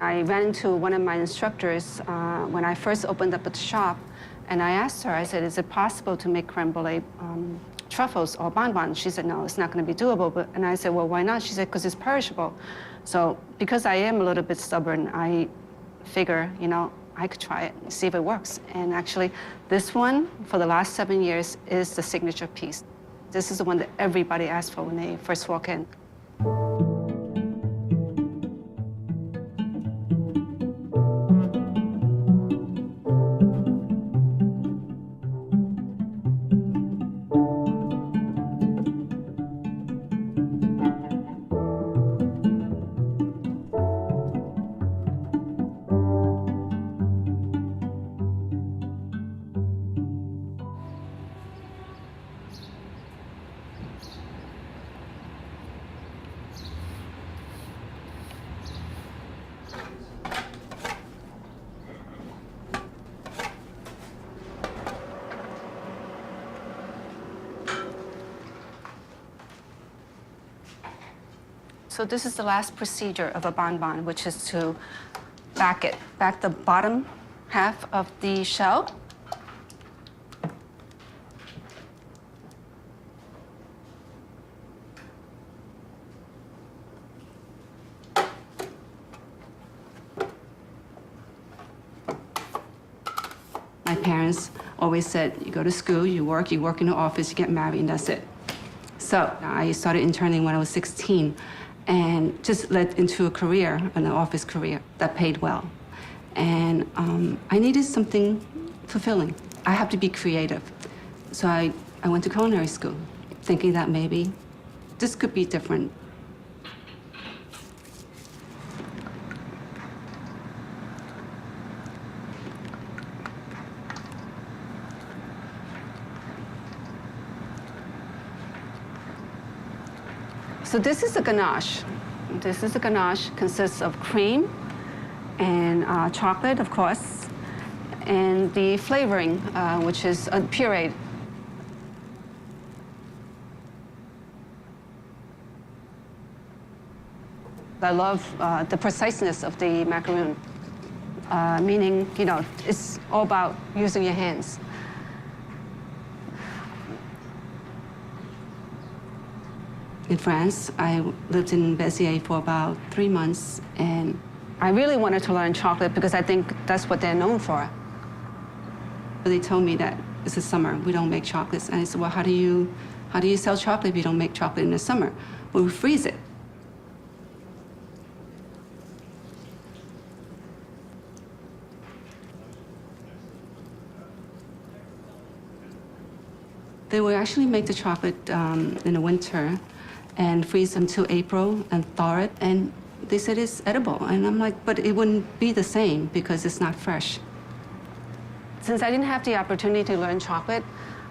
I ran into one of my instructors when I first opened up at the shop, and I asked her, I said, is it possible to make creme brulee truffles or bonbons? She said, no, it's not going to be doable. And I said, well, why not? She said, because it's perishable. So because I am a little bit stubborn, I figure, I could try it and see if it works. And actually, this one, for the last 7 years, is the signature piece. This is the one that everybody asks for when they first walk in. So this is the last procedure of a bonbon, which is to back the bottom half of the shell. My parents always said, you go to school, you work in the office, you get married, and that's it. So I started interning when I was 16. And just led into a career, an office career, that paid well. And I needed something fulfilling. I have to be creative. So I went to culinary school, thinking that maybe this could be different. So this is a ganache. This is a ganache, consists of cream and chocolate, of course, and the flavoring, which is pureed. I love the preciseness of the macaroon, meaning, it's all about using your hands. In France, I lived in Béziers for about 3 months, and I really wanted to learn chocolate because I think that's what they're known for. They told me that it's the summer, we don't make chocolates. And I said, well, how do you sell chocolate if you don't make chocolate in the summer? Well, we freeze it. They would actually make the chocolate in the winter and freeze until April and thaw it, and they said it's edible. And I'm like, but it wouldn't be the same because it's not fresh. Since I didn't have the opportunity to learn chocolate,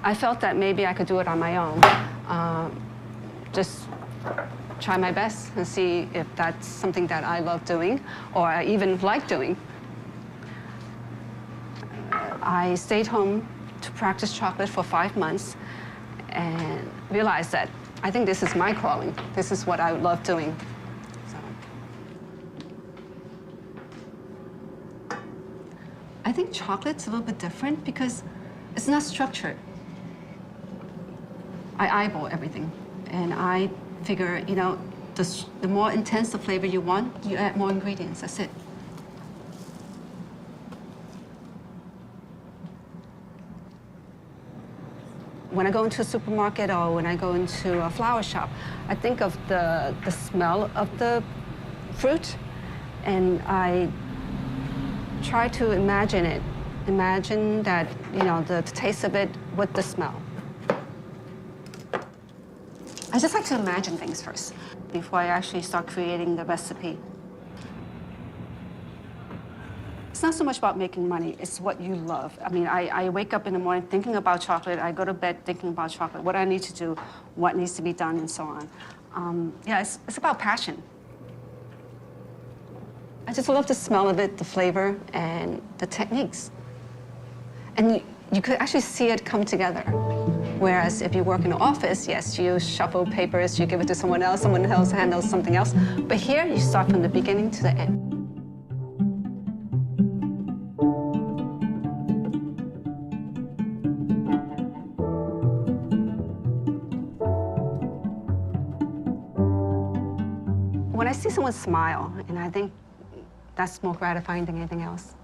I felt that maybe I could do it on my own. Just try my best and see if that's something that I love doing or I even like doing. I stayed home to practice chocolate for 5 months and realized that I think this is my calling. This is what I love doing. So. I think chocolate's a little bit different because it's not structured. I eyeball everything, and I figure, the more intense the flavor you want, you add more ingredients, that's it. When I go into a supermarket or when I go into a flower shop, I think of the smell of the fruit, and I try to imagine it. Imagine that, the taste of it with the smell. I just like to imagine things first before I actually start creating the recipe. It's not so much about making money, it's what you love. I mean, I wake up in the morning thinking about chocolate, I go to bed thinking about chocolate, what I need to do, what needs to be done, and so on. Yeah, it's about passion. I just love the smell of it, the flavor, and the techniques. And you could actually see it come together. Whereas if you work in an office, yes, you shuffle papers, you give it to someone else handles something else. But here, you start from the beginning to the end. I see someone smile, and I think that's more gratifying than anything else.